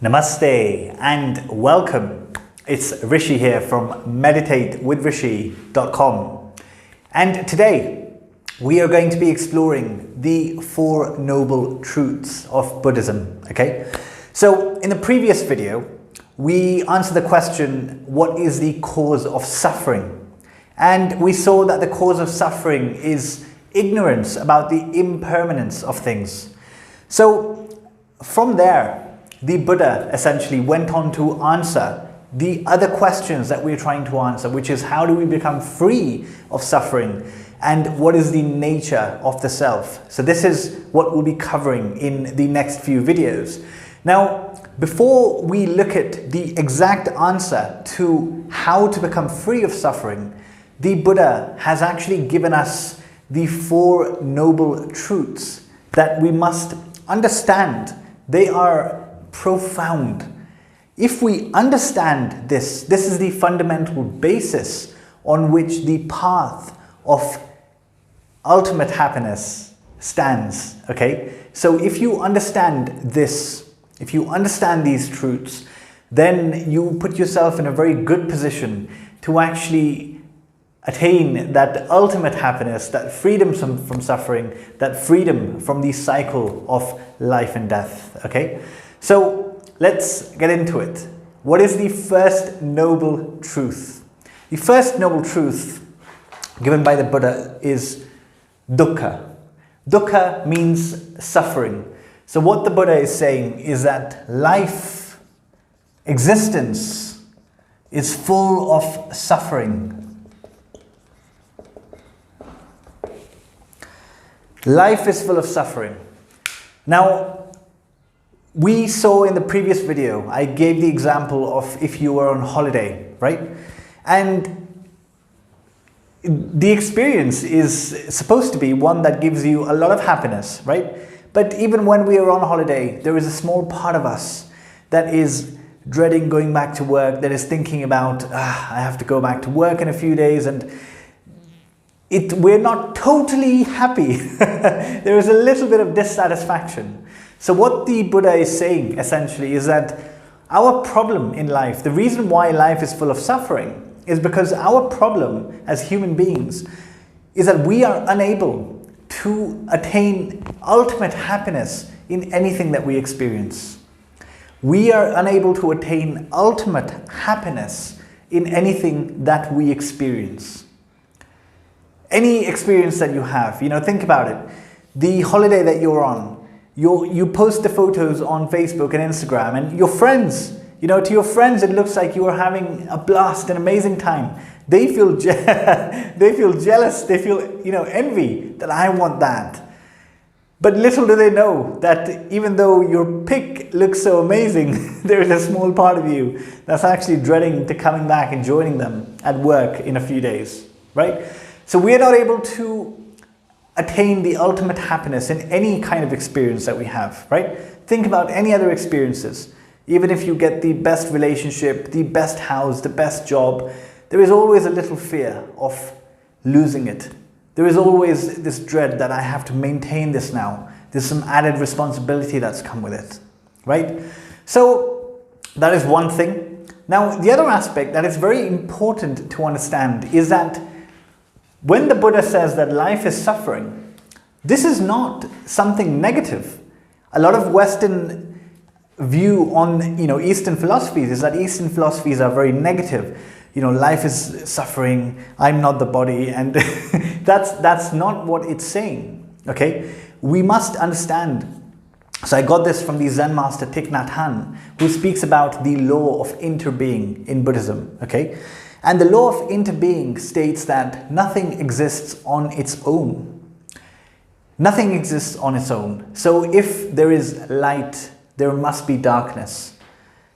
Namaste and welcome. It's Rthi here from meditatewithrthi.com, and today we are going to be exploring the Four Noble Truths of Buddhism. Okay, so in the previous video we answered the question, what is the cause of suffering? And we saw that the cause of suffering is ignorance about the impermanence of things. So from there, the Buddha essentially went on to answer the other questions that we're trying to answer, which is how do we become free of suffering and what is the nature of the self. So this is what we'll be covering in the next few videos. Now, before we look at the exact answer to how to become free of suffering, the Buddha has actually given us the Four Noble Truths that we must understand. They are profound. If we understand this is the fundamental basis on which the path of ultimate happiness stands. Okay, so if you understand this, if you understand these truths, then you put yourself in a very good position to actually attain that ultimate happiness, that freedom from suffering, that freedom from the cycle of life and death. Okay, so let's get into it. What is the first noble truth? The first noble truth given by the Buddha is dukkha. Dukkha means suffering. So what the Buddha is saying is that life, existence, is full of suffering. Life is full of suffering. Now, we saw in the previous video, I gave the example of if you were on holiday, right? And the experience is supposed to be one that gives you a lot of happiness, right? But even when we are on holiday, there is a small part of us that is dreading going back to work, that is thinking about, I have to go back to work in a few days, and we're not totally happy. There is a little bit of dissatisfaction. So what the Buddha is saying essentially is that our problem in life, the reason why life is full of suffering, is because our problem as human beings is that we are unable to attain ultimate happiness in anything that we experience. We are unable to attain ultimate happiness in anything that we experience. Any experience that you have, think about it. The holiday that you're on, you post the photos on Facebook and Instagram, and your friends, to your friends it looks like you are having a blast, an amazing time. They feel they feel jealous, they feel envy that I want that. But little do they know that even though your pic looks so amazing, there is a small part of you that's actually dreading to coming back and joining them at work in a few days, right? So we are not able to attain the ultimate happiness in any kind of experience that we have, right? Think about any other experiences. Even if you get the best relationship, the best house, the best job, there is always a little fear of losing it. There is always this dread that I have to maintain this now. There's some added responsibility that's come with it, right? So that is one thing. Now, the other aspect that is very important to understand is that when the Buddha says that life is suffering, this is not something negative. A lot of Western view on Eastern philosophies is that Eastern philosophies are very negative. Life is suffering, I'm not the body, and that's not what it's saying. Okay, we must understand. So I got this from the Zen master Thich Nhat Hanh, who speaks about the law of interbeing in Buddhism. Okay. And the law of interbeing states that nothing exists on its own. Nothing exists on its own. So if there is light, there must be darkness.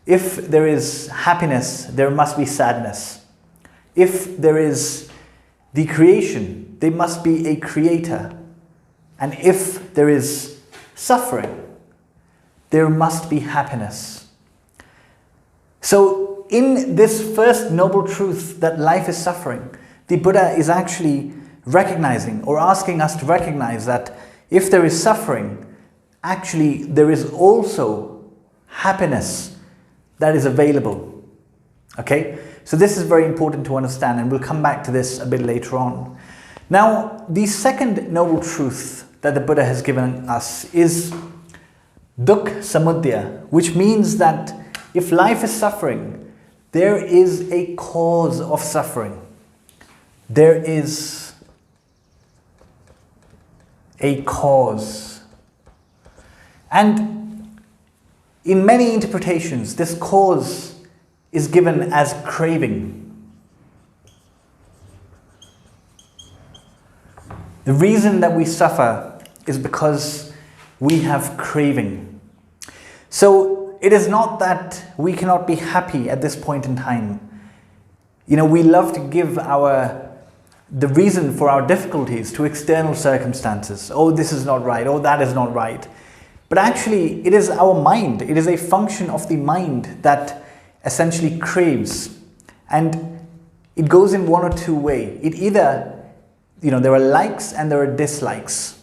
If there is happiness, there must be sadness. If there is the creation, there must be a creator. And if there is suffering, there must be happiness. So in this first noble truth that life is suffering, the Buddha is actually recognizing or asking us to recognize that if there is suffering, actually there is also happiness that is available. Okay? So this is very important to understand, and we'll come back to this a bit later on. Now, the second noble truth that the Buddha has given us is Dukh Samudaya, which means that if life is suffering, there is a cause of suffering. There is a cause. And in many interpretations, this cause is given as craving. The reason that we suffer is because we have craving. So it is not that we cannot be happy at this point in time. You know, we love to give the reason for our difficulties to external circumstances. Oh, this is not right. Oh, that is not right. But actually, it is our mind. It is a function of the mind that essentially craves. And it goes in one or two ways. It either, there are likes and there are dislikes.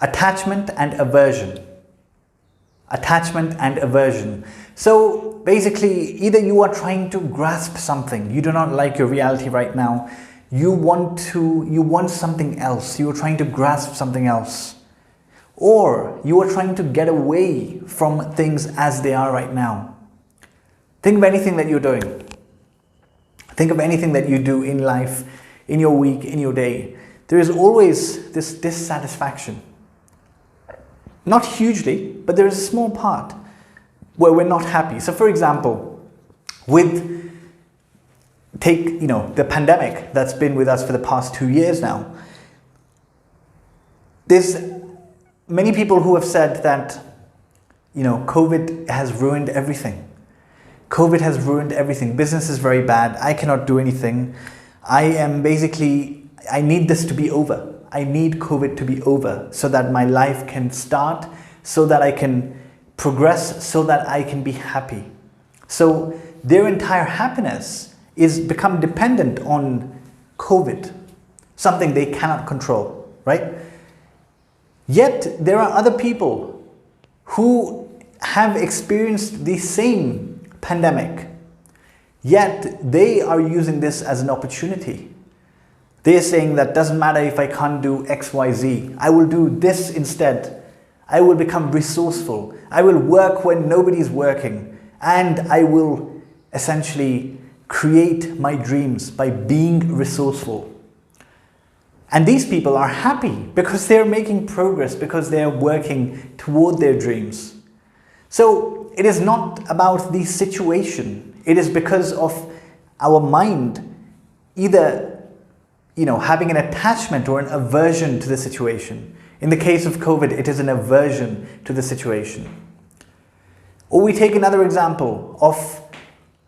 Attachment and aversion. Attachment and aversion. So basically, either you are trying to grasp something, you do not like your reality right now, you want something else, you are trying to grasp something else, or you are trying to get away from things as they are right now. Think of anything that you're doing. Think of anything that you do in life, in your week, in your day. There is always this dissatisfaction. Not hugely, but there is a small part where we're not happy. So for example, take the pandemic that's been with us for the past 2 years now. There's many people who have said that, COVID has ruined everything. COVID has ruined everything. Business is very bad. I cannot do anything. I need this to be over. I need COVID to be over so that my life can start, so that I can progress, so that I can be happy. So their entire happiness is become dependent on COVID, something they cannot control, right? Yet there are other people who have experienced the same pandemic, yet they are using this as an opportunity. They're saying that doesn't matter if I can't do X, Y, Z. I will do this instead. I will become resourceful. I will work when nobody's working. And I will essentially create my dreams by being resourceful. And these people are happy because they're making progress, because they're working toward their dreams. So it is not about the situation. It is because of our mind either having an attachment or an aversion to the situation. In the case of COVID, it is an aversion to the situation. Or we take another example of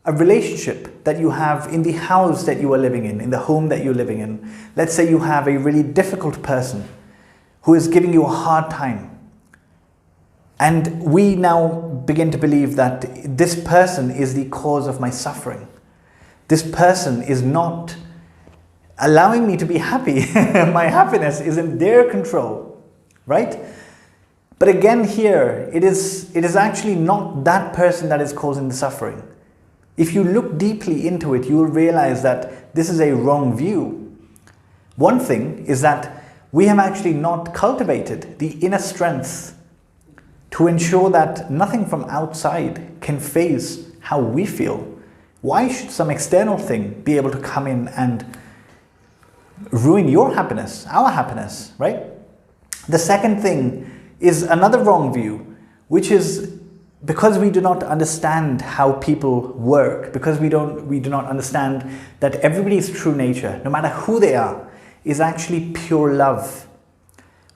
a relationship that you have in the house that you are living in the home that you're living in. Let's say you have a really difficult person who is giving you a hard time. And we now begin to believe that this person is the cause of my suffering. This person is not allowing me to be happy. My happiness is in their control, right? But again here, it is actually not that person that is causing the suffering. If you look deeply into it, you will realize that this is a wrong view. One thing is that we have actually not cultivated the inner strength to ensure that nothing from outside can phase how we feel. Why should some external thing be able to come in and ruin your happiness, our happiness, right? The second thing is another wrong view, which is because we do not understand how people work, because we do not understand that everybody's true nature, no matter who they are, is actually pure love.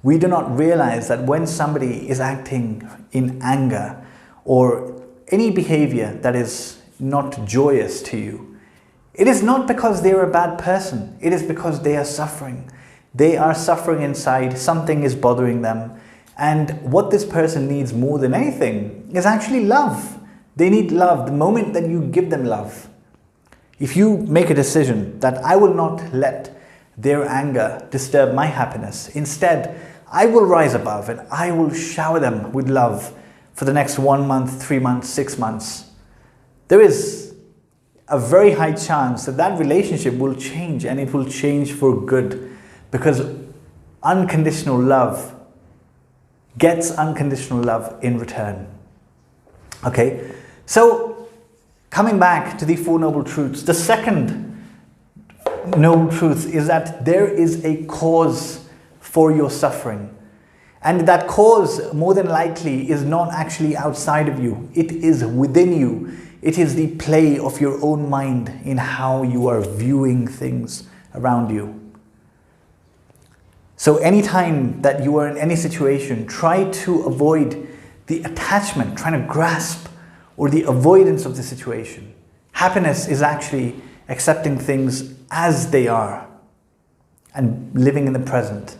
We do not realize that when somebody is acting in anger or any behavior that is not joyous to you, it is not because they're a bad person. It is because they are suffering. They are suffering inside. Something is bothering them. And what this person needs more than anything is actually love. They need love the moment that you give them love. If you make a decision that I will not let their anger disturb my happiness, instead, I will rise above and I will shower them with love for the next 1 month, 3 months, 6 months, there is a very high chance that that relationship will change, and it will change for good, because unconditional love gets unconditional love in return. Okay, so coming back to the Four Noble Truths, the second noble truth is that there is a cause for your suffering. And that cause, more than likely, is not actually outside of you. It is within you. It is the play of your own mind in how you are viewing things around you. So anytime that you are in any situation, try to avoid the attachment, trying to grasp, or the avoidance of the situation. Happiness is actually accepting things as they are and living in the present.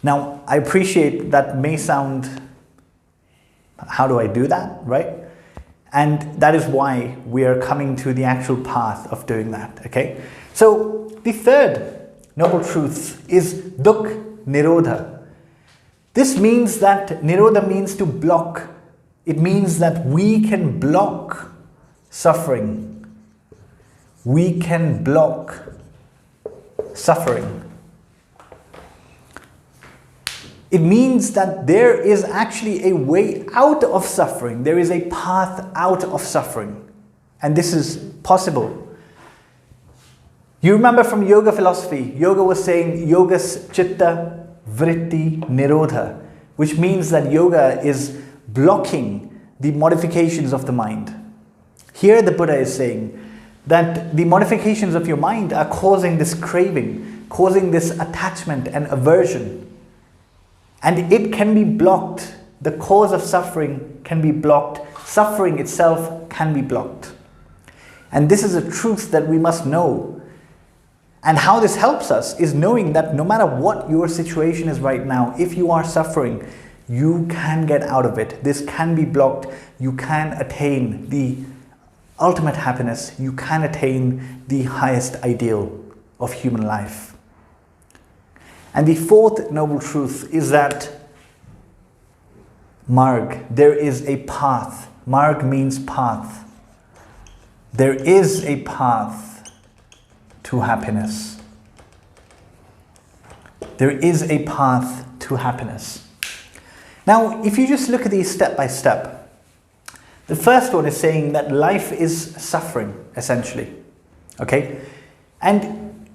Now, I appreciate that may sound, how do I do that, right? And that is why we are coming to the actual path of doing that, okay? So the third noble truth is Dukh Nirodha. This means that Nirodha means to block. It means that we can block suffering. We can block suffering. It means that there is actually a way out of suffering. There is a path out of suffering. And this is possible. You remember from yoga philosophy, yoga was saying yogas chitta vritti nirodha, which means that yoga is blocking the modifications of the mind. Here the Buddha is saying that the modifications of your mind are causing this craving, causing this attachment and aversion. And it can be blocked. The cause of suffering can be blocked. Suffering itself can be blocked. And this is a truth that we must know. And how this helps us is knowing that no matter what your situation is right now, if you are suffering, you can get out of it. This can be blocked. You can attain the ultimate happiness. You can attain the highest ideal of human life. And the fourth noble truth is that Marg, there is a path. Marg means path. There is a path to happiness. There is a path to happiness. Now, if you just look at these step by step, the first one is saying that life is suffering, essentially. Okay? And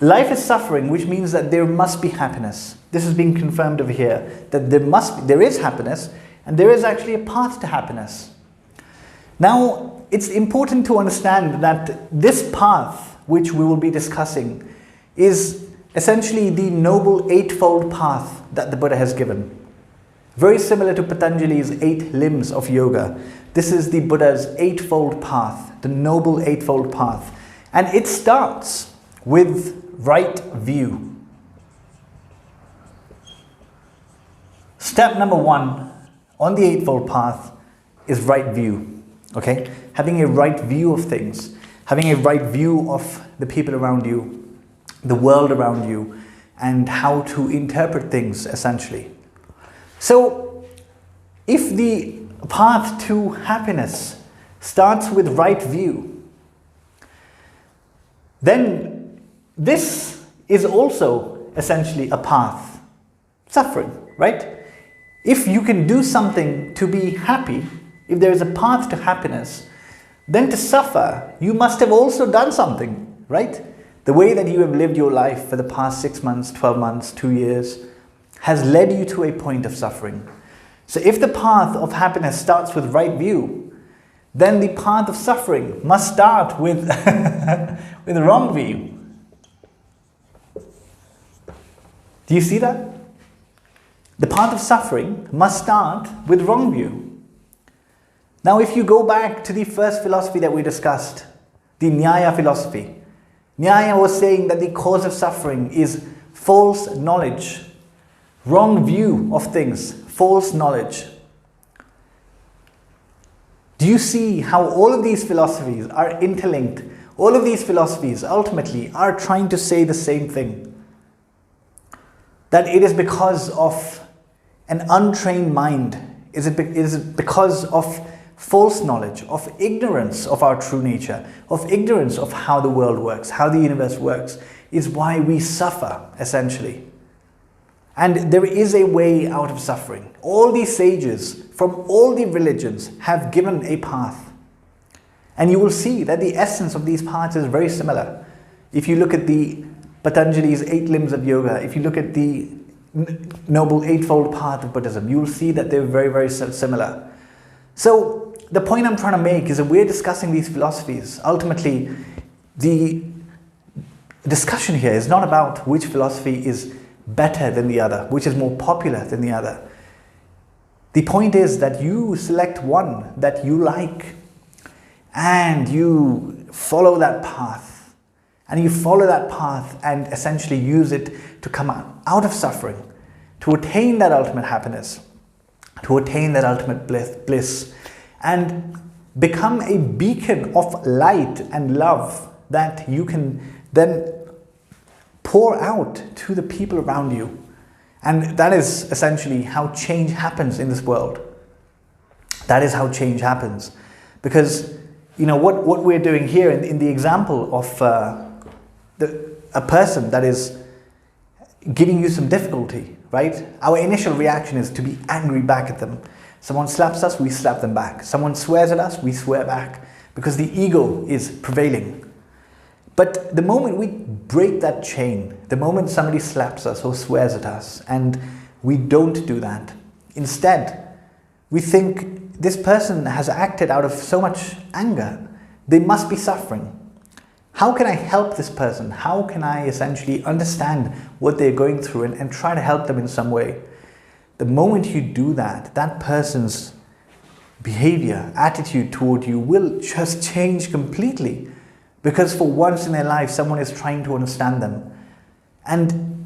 life is suffering, which means that there must be happiness. This is being confirmed over here, that there is happiness, and there is actually a path to happiness. Now, it's important to understand that this path, which we will be discussing, is essentially the noble eightfold path that the Buddha has given. Very similar to Patanjali's 8 limbs of yoga. This is the Buddha's eightfold path, the noble eightfold path. And it starts with right view. Step number 1 on the eightfold path is right view. Okay? Having a right view of things, having a right view of the people around you, the world around you, and how to interpret things, essentially. So, if the path to happiness starts with right view, then this is also essentially a path. Suffering, right? If you can do something to be happy, if there is a path to happiness, then to suffer, you must have also done something, right? The way that you have lived your life for the past 6 months, 12 months, 2 years, has led you to a point of suffering. So if the path of happiness starts with right view, then the path of suffering must start with, with wrong view. Do you see that? The path of suffering must start with wrong view. Now, if you go back to the first philosophy that we discussed, the Nyaya philosophy, Nyaya was saying that the cause of suffering is false knowledge, wrong view of things, false knowledge. Do you see how all of these philosophies are interlinked? All of these philosophies ultimately are trying to say the same thing. That it is because of an untrained mind? Is it because of false knowledge, of ignorance of our true nature, of ignorance of how the world works, how the universe works, is why we suffer, essentially. And there is a way out of suffering. All these sages from all the religions have given a path. And you will see that the essence of these paths is very similar. If you look at the Patanjali's 8 limbs of yoga, if you look at the Noble Eightfold Path of Buddhism, you will see that they're very, very similar. So the point I'm trying to make is that we're discussing these philosophies. Ultimately, the discussion here is not about which philosophy is better than the other, which is more popular than the other. The point is that you select one that you like and you follow that path. And you follow that path and essentially use it to come out of suffering, to attain that ultimate happiness, to attain that ultimate bliss, and become a beacon of light and love that you can then pour out to the people around you. And that is essentially how change happens in this world. That is how change happens. Because, you know, what we're doing here in the example of a person that is giving you some difficulty, right? Our initial reaction is to be angry back at them. Someone slaps us, we slap them back. Someone swears at us, we swear back, because the ego is prevailing. But the moment we break that chain, the moment somebody slaps us or swears at us, and we don't do that, instead, we think this person has acted out of so much anger, they must be suffering. How can I help this person? How can I essentially understand what they're going through and try to help them in some way? The moment you do that, that person's behavior, attitude toward you will just change completely. Because for once in their life, someone is trying to understand them. And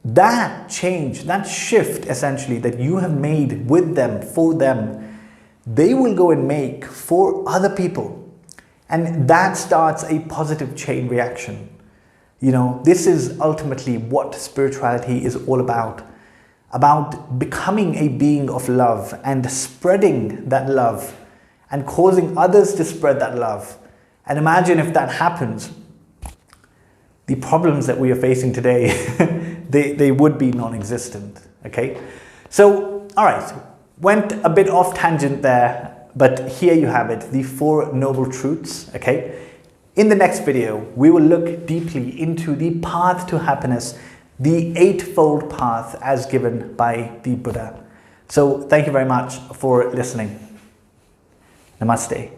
that change, that shift essentially that you have made with them, for them, they will go and make for other people. And that starts a positive chain reaction. You know, this is ultimately what spirituality is all about becoming a being of love and spreading that love and causing others to spread that love. And imagine if that happens, the problems that we are facing today, they would be non-existent, okay? So, all right, went a bit off tangent there, but here you have it, the 4 noble truths, okay? In the next video, we will look deeply into the path to happiness, the 8-fold path as given by the Buddha. So thank you very much for listening. Namaste.